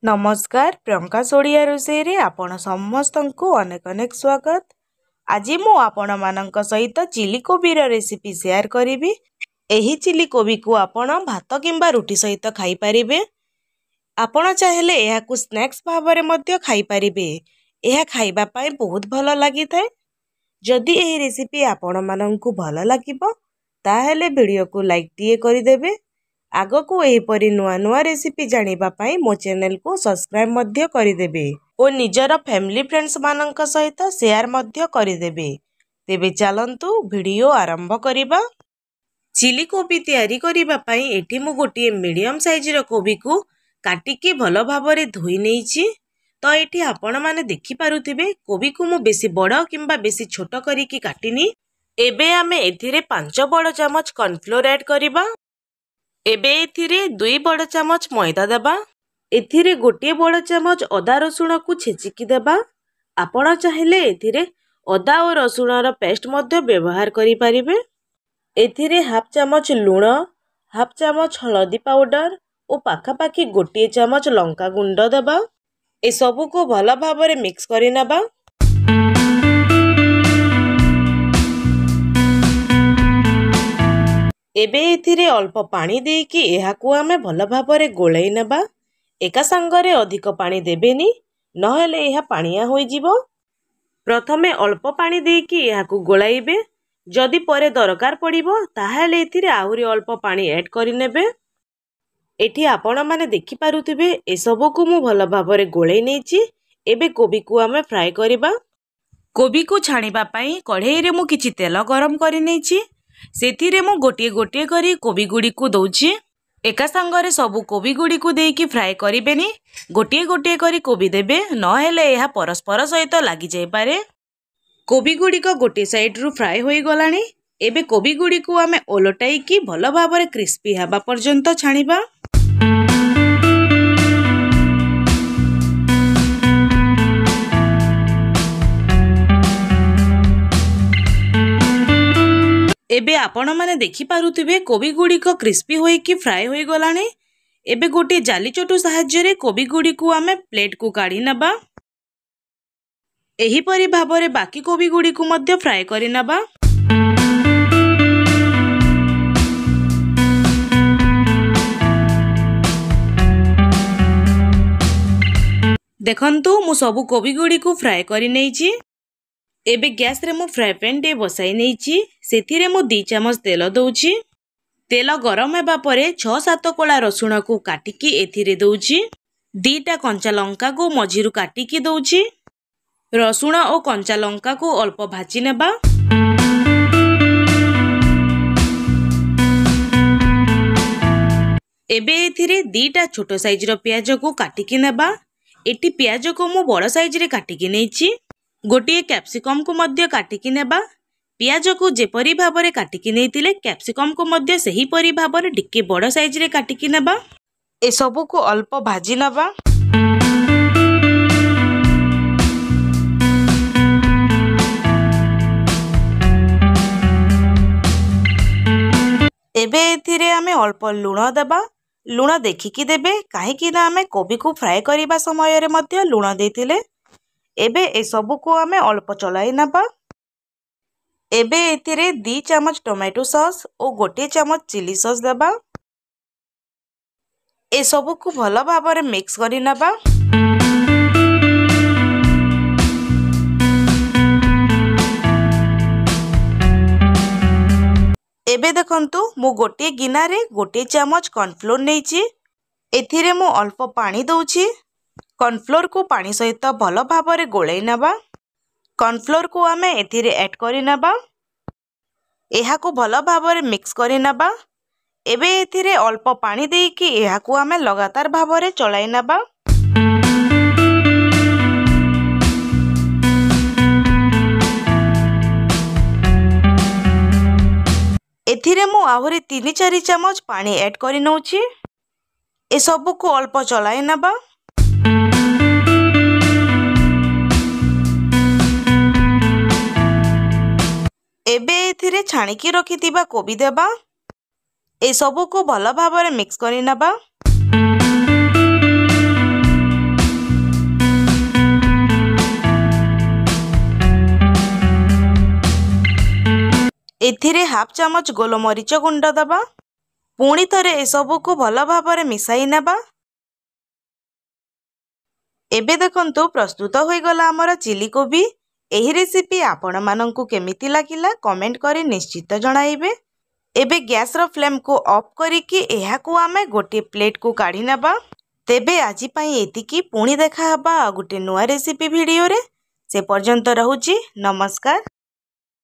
नमस्कार प्रियंका सोडिया रोषे रे आपण समस्तंकु अनेक अनेक स्वागत। आज मु आपण मानक सहित चिली कोबी रेसिपी शेयर करी। एही चिली कोबी को आपण भात किंबा रुटी सहित खाई परिबे। आपण चाहेले एहा को स्नैक्स भाबरे मध्य खाई परिबे। एहा खाइबा पई बहुत भलो लागि थाए। जदि एही रेसिपी आपण माननकु भलो लागिबो ताहेले वीडियो को लाइक टिए करि देबे। आगो को एहीपरि नुआ नुआ रेसिपी जानिबा पाई मो चैनल को सब्सक्राइब मध्य करिदेबे और निजर फैमिली फ्रेंड्स मानक सहित शेयर मध्य करिदेबे। तेबे चलंतु वीडियो आरंभ करिबा। चिली कोबी तैयारी करिबा पाई एठी मु गोटिए मीडियम साइज रो कोबी को काटिकी भलो भाबरे धोई नेइछि। तो एठी आपण माने देखि पारुथिबे कोबी को मु बेसी बड़ किंबा बेसी छोट करिकी काटिनी। एबे आमे एथिरे 5 बड़ चमच कॉर्नफ्लोर ऐड करिबा। एबे एथिरे 2 बड़ चमच मैदा देबा। एथिरे गोटे बड़ चमच अदा रसुण को छेचिकी देबा। आपण चाहिले एथिरे अदा और रसुण रो पेस्ट मध्य व्यवहार करि परिबे। एथिरे हाफ चमच लूण, हाफ चमच हळदी पाउडर और पाखापाखी गोटे चमच लंका गुंड देबा। ए सबु को भलो भाबरे मिक्स करि नेबा। एबे एथिरे अल्प पानी देकी एहाकू आमे भलो भाबरे गोळेई नेबा। एका संगरे अधिक पानी देबेनी नहेले एहा पानिया होई जिवो। प्रथमे अल्प पानी देकी एहाकू गोळाइबे। जदि परे दरकार पड़िबो ताहेले एथिरे आहुरी अल्प पानी ऐड करि नेबे। एठी आपण माने देखि पारुथिबे ए सबु को मु भलो भाबरे गोळेई नेछि। एबे कोबी को आमे फ्राई करिबा। कोबी को छाणीबा पई कढ़ेई रे मु किछि तेल गरम करि नेछि। सेथिरे मु गोटिए गोटिए करी कोबी गुडी को दउछि। एका संगरे सबु कोबी गुडी को देकी फ्राई करिबेनी। गोटिए गोटिए करी कोबी देबे नहेले एहा परस्पर सहित लागि जाय पारे। कोबी गुडी को गोटे साइड रु फ्राई होई गलानी। एबे कोबी गुडी को आमे ओलटाई की भलो भाबरे क्रिस्पी हबा पर्यंत छाणीबा। एबे आपण माने देखि पारुथिबे कोबी गुडी को क्रिस्पी होई की फ्राई होई गलानी। एबे गोटे जाली चटू सहाय्य रे कोबी गुडी को आमे प्लेट को काढी नबा। एही परि भाबरे बाकी कोबी गुडी को मध्य फ्राई करि नबा। देखंतु मु सबु कोबी गुडी को फ्राई करि नेछि। एबे गैस रे मु फ्राई पैन टे बसाई नेछि। सेथिरे मु 2 चमच तेल दउछि। तेल गरम हेबा परे 6-7 कोला रसुण को काटिकी एथिरे दउछि। 2टा कंचा लंका को मझिरु काटिकी दउछि। रसुण और कंचा लंका को अल्प भाजी नेबा। एबे एथिरे 2टा छोट साइज रो प्याज को काटिकी नेबा। एटी प्याज को मु बड़ साइज रे काटिकी नेछि। गोटे कैप्सिकम को मध्य काटिकी नेबा। पियाज को जेपरी भाबरे काटिकी नेतिले कैप्सिकम को मध्य सही परी भाबरे टिके बड़ साइज रे काटिकी नेबा। ए सबु को अल्प भाजी नेबा। एबे एथिरे आमे अल्प लूण देबा। लूण देखिकी देबे काहेकि ना आमे कोबी को फ्राई करिबा समय रे मध्य लूण देतिले। एबे ए सबु को आमे अल्प चलाई नबा। एबे एथिरे 2 चमच टोमेटो सॉस और गोटे चमच चिली सॉस देबा। ए सबु को भलो भाबरे मिक्स करि नबा। एबे देखंतु मु गोटे गिना रे गोटे चमच कॉर्नफ्लोर नेछि। एथिरे मु अल्प पानी दउछि। कॉर्नफ्लोर को पानी सहित भलो भाबरे गोळेई नबा। कॉर्नफ्लोर को आमे एथिरे ऐड करि नबा। एहा को भलो भाबरे मिक्स करि नबा। एबे एथिरे अल्प पानी देकी एहा को आमे लगातार भाबरे चलाई नबा। एथिरे मु आहुरी 3-4 चमच पानी ऐड करि नउछि। ए सबु को अल्प चलाई नबा। एबे एथिरे छाणिकी रखिथिबा कोबी देबा। ए सबु को भलो भाबरे मिक्स करि नबा। एथिरे हाफ चामच गोलमरीच गुंड दबा। पुणी थरे एसबुकु भल भाବରେ मिसाई नेबा। एबे देखंतु प्रस्तुत होई गला हमर चिली कोबी। एही रेसिपी आपण माननकु केमिति लागिला कमेंट करी निश्चित जणाइबे। एबे गैस रो फ्लेम को ऑफ करिकि एहाकु आमे गोटे प्लेट को काढी नेबा। तेबे आजि पई एतिकी पुणी देखा हबा गोटे नुआ रेसिपी वीडियो रे। से पर्यंत रहूची नमस्कार।